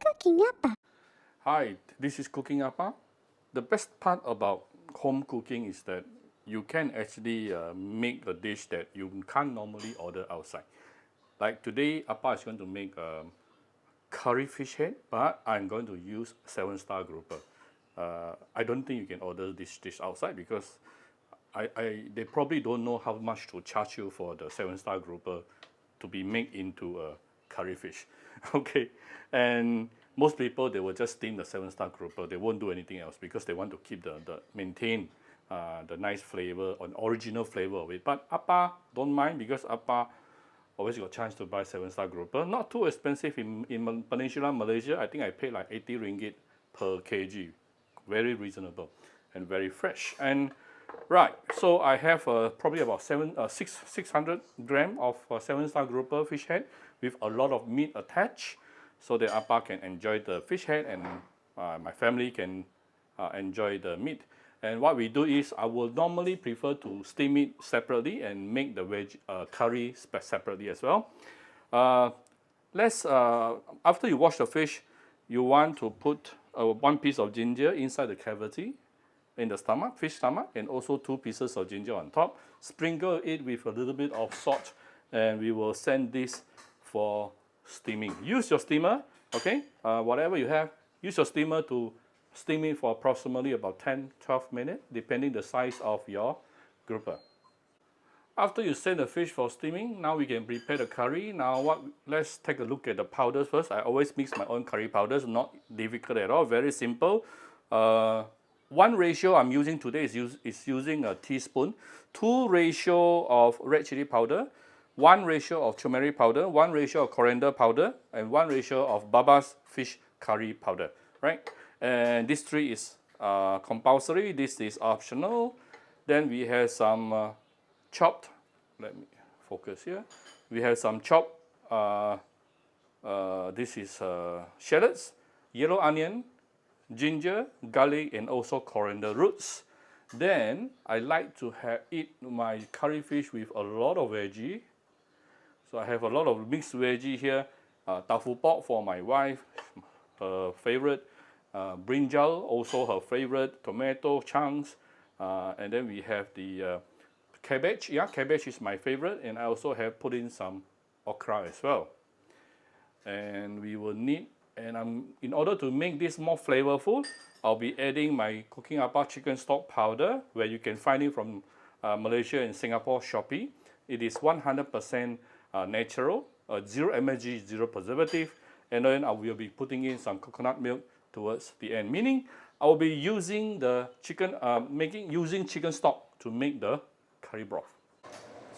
Cooking apa? Hi, this is Cooking Appa. The best part about home cooking is that you can actually make a dish that you can't normally order outside. Like today, Appa is going to make a curry fish head, but I'm going to use 7-star grouper. I don't think you can order this dish outside because they probably don't know how much to charge you for the 7-star grouper to be made into a curry fish. Okay, and most people, they will just steam the 7-star grouper. They won't do anything else because they want to keep maintain the nice flavor or original flavor of it. But Appa don't mind because Appa always got chance to buy 7-star grouper. Not too expensive in Peninsula Malaysia. I think I paid like 80 ringgit per kg. Very reasonable and very fresh. And right, so I have probably about 600 gram of 7-star grouper fish head with a lot of meat attached, so that Appa can enjoy the fish head and my family can enjoy the meat. And what we do is, I will normally prefer to steam it separately and make the curry separately as well. After you wash the fish, you want to put 1 piece of ginger inside the cavity in the stomach, fish stomach, and also 2 pieces of ginger on top. Sprinkle it with a little bit of salt, and we will send this for steaming. Use your steamer, okay? Whatever you have, use your steamer to steam it for approximately about 10-12 minutes, depending the size of your grouper. After you send the fish for steaming, now we can prepare the curry. Now let's take a look at the powders first. I always mix my own curry powders, not difficult at all, very simple. One ratio I'm using today is using a teaspoon, 2 ratio of red chili powder, 1 ratio of turmeric powder, 1 ratio of coriander powder, and 1 ratio of Baba's fish curry powder, right? And this 3 is compulsory, this is optional. Then we have some chopped, let me focus here. We have some chopped, this is shallots, yellow onion, ginger, garlic, and also coriander roots. Then I like to eat my curry fish with a lot of veggie. So I have a lot of mixed veggie here. Tofu pork for my wife, her favorite. Brinjal, also her favorite. Tomato chunks. And then we have the cabbage. Yeah, cabbage is my favorite. And I also have put in some okra as well. And we will need, in order to make this more flavorful, I'll be adding my Cooking Appa chicken stock powder, where you can find it from Malaysia and Singapore Shopee. It is 100% natural, 0 MSG, 0 preservative, and then I will be putting in some coconut milk towards the end. Meaning, I will be using the using chicken stock to make the curry broth.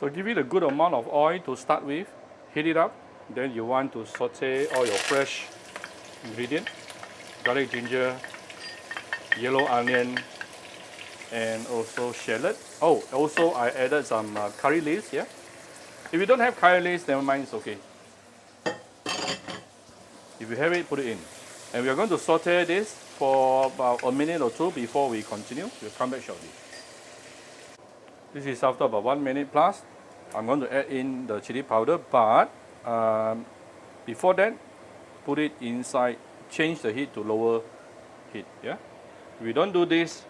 So give it a good amount of oil to start with, heat it up. Then you want to saute all your fresh ingredient, garlic, ginger, yellow onion, and also shallot. Oh, also I added some curry leaves here. If you don't have curry leaves, never mind, it's okay. If you have it, put it in. And we are going to saute this for about a minute or 2 before we continue. We'll come back shortly. This is after about 1 minute plus. I'm going to add in the chili powder, but before that, put it inside, change the heat to lower heat. Yeah. If you don't do this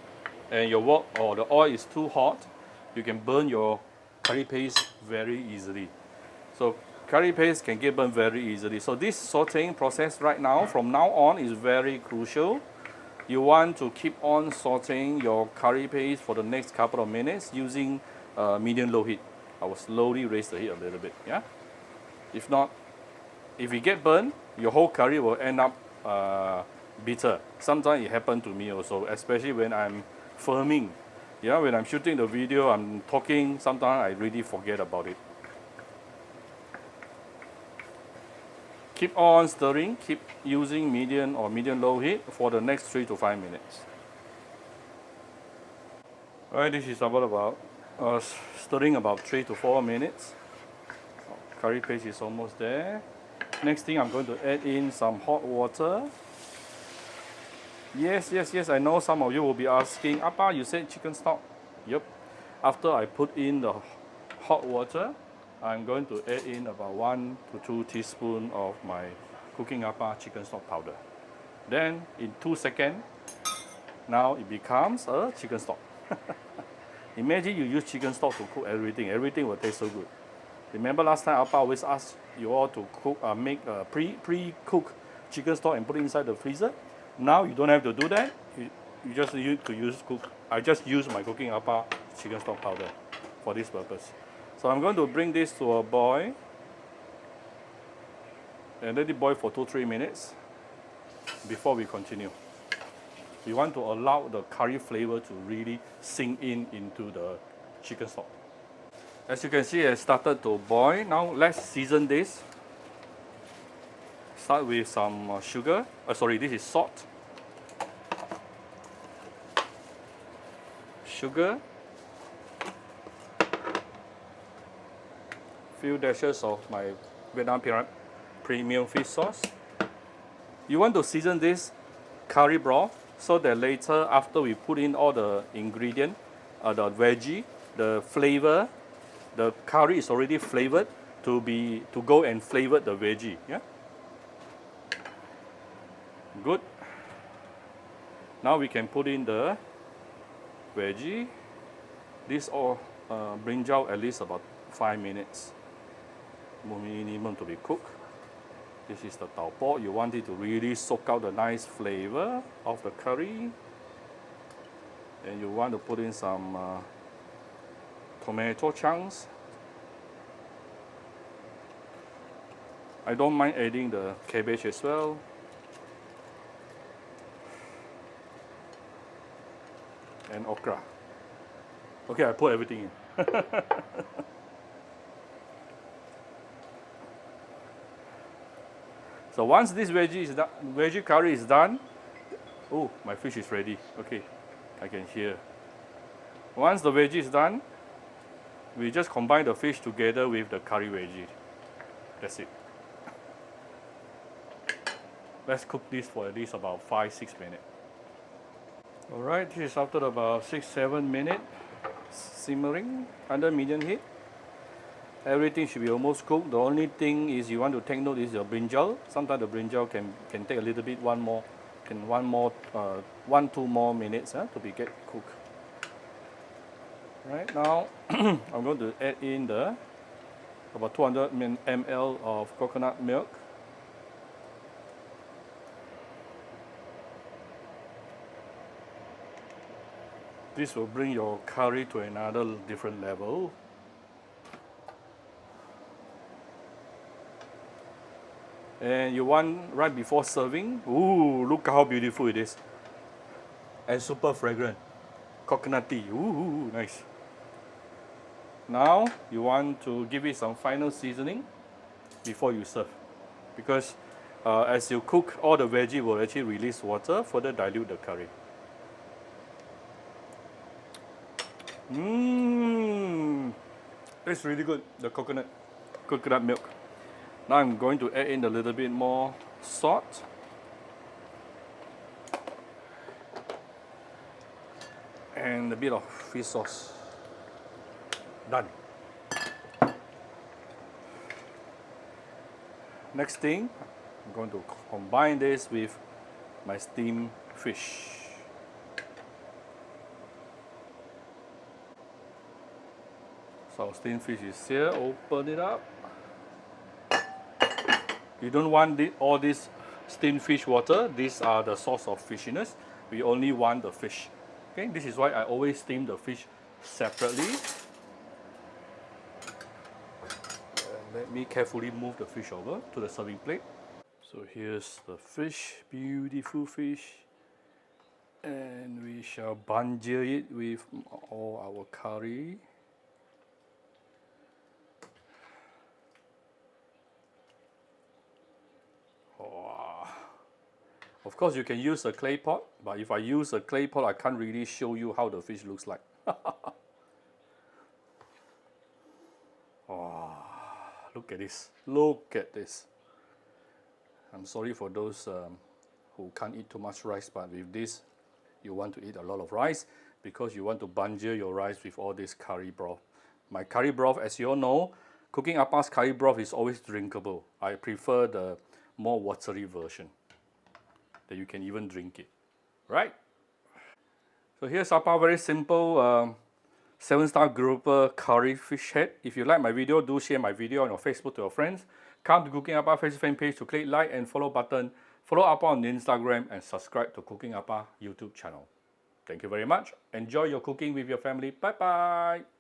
and your wok or the oil is too hot, you can burn your curry paste very easily. So curry paste can get burned very easily. So this sauteing process right now, from now on, is very crucial. You want to keep on sauteing your curry paste for the next couple of minutes using medium-low heat. I will slowly raise the heat a little bit. Yeah. If not, if you get burned, your whole curry will end up bitter. Sometimes it happens to me also, especially when I'm filming. Yeah, when I'm shooting the video, I'm talking, sometimes I really forget about it. Keep on stirring, keep using medium or medium-low heat for the next 3 to 5 minutes. Alright, this is about stirring about 3 to 4 minutes. Curry paste is almost there. Next thing, I'm going to add in some hot water. Yes, I know some of you will be asking, Appa, you said chicken stock. Yep. After I put in the hot water, I'm going to add in about 1 to 2 teaspoons of my Cooking Appa chicken stock powder. Then in 2 seconds, now it becomes a chicken stock. Imagine you use chicken stock to cook everything. Everything will taste so good. Remember last time Appa always asked you all to cook, make a pre-cook chicken stock and put it inside the freezer. Now you don't have to do that. You just need to use I just use my cooking Appa chicken stock powder for this purpose. So I'm going to bring this to a boil and let it boil for 2-3 minutes before we continue. We want to allow the curry flavor to really sink into the chicken stock. As you can see, it started to boil. Now let's season this. Start with some sugar. This is salt. Sugar. Few dashes of my Vietnam premium fish sauce. You want to season this curry broth so that later, after we put in all the ingredient, the veggie, the flavor, the curry is already flavored to go and flavor the veggie. Yeah. Good. Now we can put in the veggie. This all brinjal at least about 5 minutes minimum to be cooked. This is the tau po. You want it to really soak out the nice flavor of the curry. And you want to put in some tomato chunks. I don't mind adding the cabbage as well. And okra. Okay, I put everything in. So once this veggie curry is done, oh, my fish is ready. Okay, I can hear. Once the veggie is done, we just combine the fish together with the curry veggie. That's it. Let's cook this for at least about 5-6 minutes. Alright, this is after about 6-7 minutes simmering under medium heat. Everything should be almost cooked. The only thing is you want to take note is your brinjal. Sometimes the brinjal can take a little bit, 1-2 more minutes to get cooked. Right now, I'm going to add in about 200 ml of coconut milk. This will bring your curry to another different level. And you want right before serving, ooh, look how beautiful it is. And super fragrant. Coconutty, ooh, nice. Now, you want to give it some final seasoning before you serve. Because as you cook, all the veggie will actually release water, further dilute the curry. It's really good, the coconut milk. Now I'm going to add in a little bit more salt. And a bit of fish sauce. Done. Next thing, I'm going to combine this with my steamed fish. So steamed fish is here, open it up. You don't want all this steamed fish water. These are the source of fishiness. We only want the fish. Okay, this is why I always steam the fish separately. And let me carefully move the fish over to the serving plate. So here's the fish, beautiful fish. And we shall banjir it with all our curry. Of course, you can use a clay pot, but if I use a clay pot, I can't really show you how the fish looks like. Oh, look at this. Look at this. I'm sorry for those who can't eat too much rice, but with this, you want to eat a lot of rice because you want to banjir your rice with all this curry broth. My curry broth, as you all know, cooking Appa's curry broth is always drinkable. I prefer the more watery version. that you can even drink it, right? So here's Appa, very simple 7-star grouper curry fish head. If you like my video, do share my video on your Facebook to your friends. Come to Cooking Appa Facebook fan page to click like and follow button. Follow Appa on Instagram and subscribe to Cooking Appa YouTube channel. Thank you very much. Enjoy your cooking with your family. Bye bye.